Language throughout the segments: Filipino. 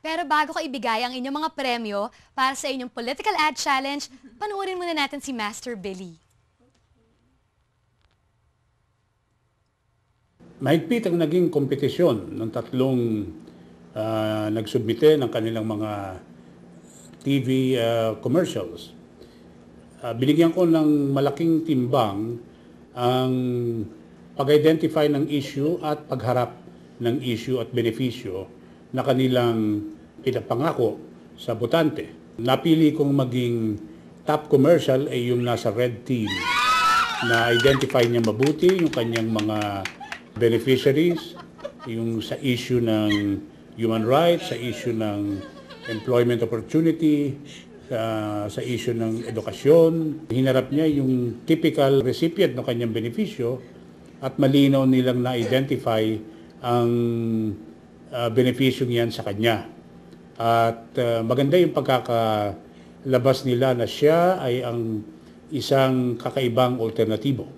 Pero bago ko ibigay ang inyong mga premyo para sa inyong Political Ad Challenge, panoorin muna natin si Master Billy. Mahigpit ang naging kompetisyon ng tatlong nagsubmite ng kanilang mga TV commercials. Binigyan ko ng malaking timbang ang pag-identify ng issue at pagharap ng issue at benepisyo na kanilang pinapangako sa botante. Napili kong maging top commercial ay yung nasa red team na identify niya mabuti yung kanyang mga beneficiaries, yung sa issue ng human rights, sa issue ng employment opportunity, sa issue ng edukasyon. Hinarap niya yung typical recipient ng kanyang benepisyo at malinaw nilang na-identify ang benefisyong yan sa kanya. At maganda yung pagkakalabas nila na siya ay ang isang kakaibang alternatibo.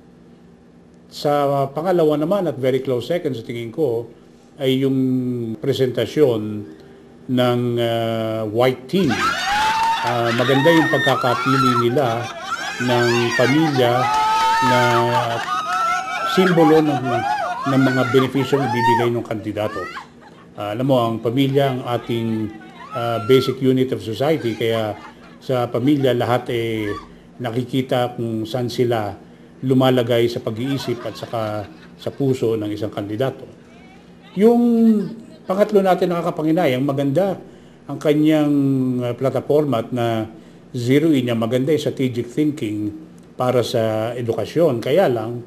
Sa pangalawa naman at very close second sa tingin ko ay yung presentasyon ng white team. Maganda yung pagkakapili nila ng pamilya na simbolo ng mga benepisyong ibibigay ng kandidato. Alam mo, ang pamilya ang ating basic unit of society, kaya sa pamilya lahat nakikita kung saan sila lumalagay sa pag-iisip at saka sa puso ng isang kandidato. Yung pangatlo natin nakakapanginayang, maganda ang kanyang plataforma at na zeroin niya, maganda yung strategic thinking para sa edukasyon. Kaya lang,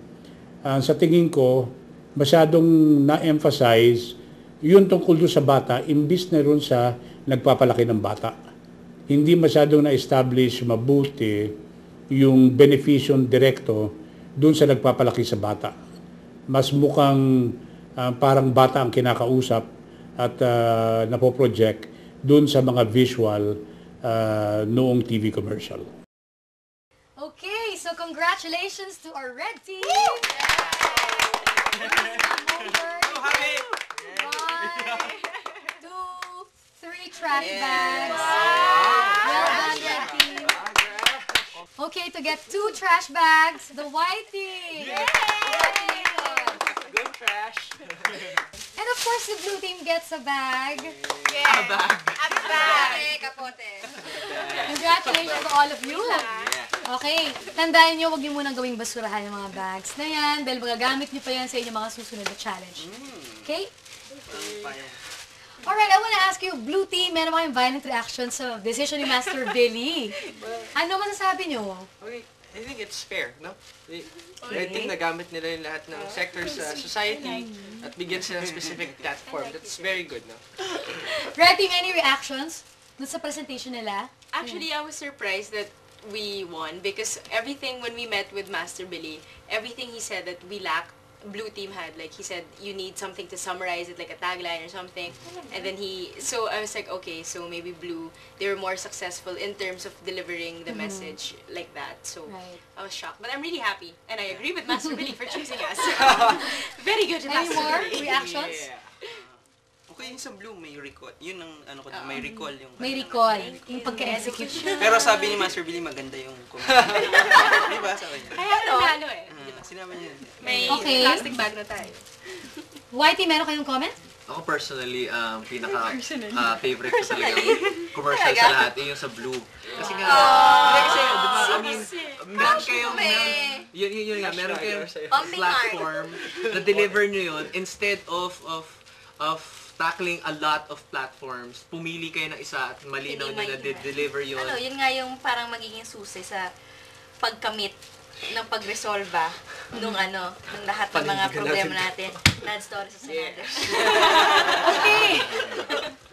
sa tingin ko, masyadong na-emphasize yun tungkol doon sa bata, imbis na rin sa nagpapalaki ng bata. Hindi masyadong na-establish mabuti yung beneficyon direkto doon sa nagpapalaki sa bata. Mas mukhang parang bata ang kinakausap at napoproject doon sa mga visual noong TV commercial. Okay, so congratulations to our red team! Two, three trash bags. Well done, red team. Okay, to get 2 trash bags, the white team. Good trash. And of course, the blue team gets a bag. A bag. Congratulations to all of you. Okay, tandaan nyo, huwag nyo munang gawing basurahan yung mga bags na yan dahil magagamit nyo pa yan sa inyong mga susunod na challenge. Okay? Alright, I want to ask you, blue team, meron ba kayong violent reaction sa decision ni Master Billy? Ano masasabi nyo? Okay, I think it's fair, no? I think nagamit nila yung lahat ng sectors sa society at bigyan sila ng specific platform. That's very good, no? Red team, any reactions dun sa presentation nila? Actually, I was surprised that we won because everything, when we met with Master Billy, everything he said that we lacked, blue team had. Like, he said, you need something to summarize it, like a tagline or something. And then so I was like, okay, so maybe blue, they were more successful in terms of delivering the message like that. So I was shocked. But I'm really happy. And I agree with Master Billy for choosing us. Very good, Any Master more Billy. reactions? Okay, yung sa blue may recall. Yun ang ano ko, may recall yung. May recall, yung pagka-execute. Pero sabi ni Master Billy maganda yung Di ba sa kanya? Kaya ano eh. Sinama niya. May Okay. plastic bag na tayo. Whitey, meron kayong comment? Ako personally, pinaka-favorite ko talaga commercial sa lahat, yung sa blue. Kasi nga, kasi, di ba, I mean, meron kayong, yun nga, meron kayong platform na deliver nyo yun instead of tackling a lot of platforms, pumili kayo ng isa at malinaw nyo na deliver yun. Ano, yun nga yung parang magiging susi sa pagkamit ng pag-resolva nung lahat ng mga problema natin. Lad story sa Senado. Okay.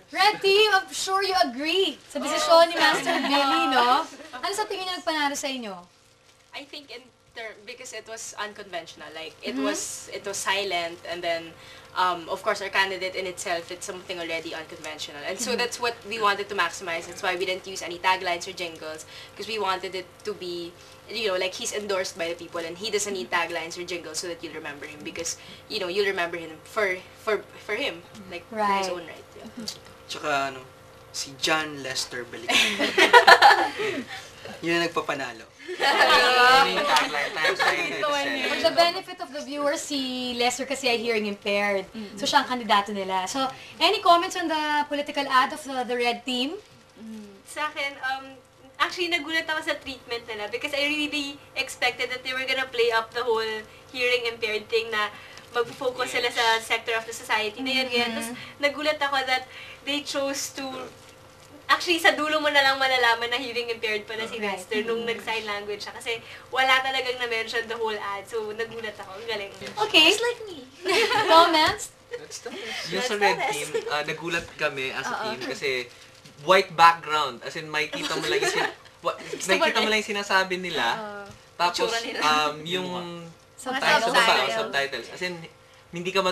Red team, I'm sure you agree sa desisyon ni Master Billy, no? Ano sa tingin niyo nagpanalo sa inyo? I think because it was unconventional, like it was silent, and then of course our candidate in itself, it's something already unconventional, and so that's what we wanted to maximize. That's why we didn't use any taglines or jingles, because we wanted it to be, you know, like he's endorsed by the people and he doesn't need taglines or jingles so that you'll remember him, because you know you'll remember him for him, like for his own right. Yeah. Tsaka Si John Lester Balikan. Yun ang nagpapanalo. For the benefit of the viewers, si Lester kasi ay hearing impaired. So siya ang kandidato nila. So, any comments on the political ad of the red team? Sa akin, actually nagulat ako sa treatment nila because I really expected that they were gonna play up the whole hearing impaired thing na mag-focus sila sa sector of the society na yan, ganyan. Tapos nagulat ako that they chose to actually, sa dulo mo na lang malalaman na hearing impaired pala si Lester nung nag-sign language siya. Kasi wala talagang na-mention the whole ad. So, nagulat ako. Ang galing. Okay. Just like me. Comments? Yung sa red team, nagulat kami as a team kasi white background. As in, makikita mo lang yung sinasabi nila. Tapos, yung subtitles. As in, hindi ka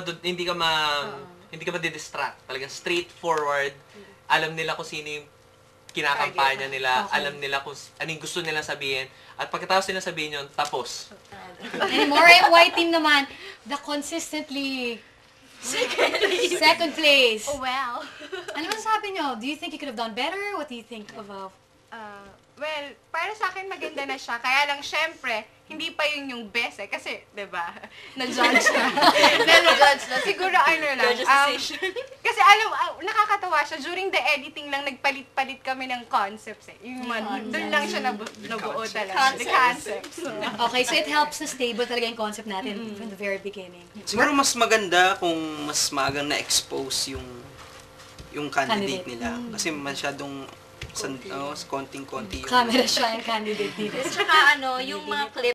madidistract. Talagang straightforward. Alam nila kung sino yung kinakampanya nila, alam nila kung ano yung gusto nilang sabihin, at pagkatapos nila sabihin yun, tapos. Anymore, yung white team naman, the consistently second place. Oh, well. Ano masasabi nyo? Do you think you could have done better? What do you think of... Well, para sa akin maganda na siya. Kaya lang, syempre, hindi pa yun yung best eh. Kasi, diba, na-judge na. Na-judge na. Siguro, ano lang. Kasi nakakatawa siya. During the editing lang, nagpalit-palit kami ng concepts eh. Yung doon lang siya nabuo talaga. The concepts. Okay, so it helps na stable talaga yung concept natin from the very beginning. Siguro mas maganda kung mas maagang na-expose yung candidate nila. Kasi masyadong konting-konti yung Camera siya yung candidate dito. Tsaka yung mga clip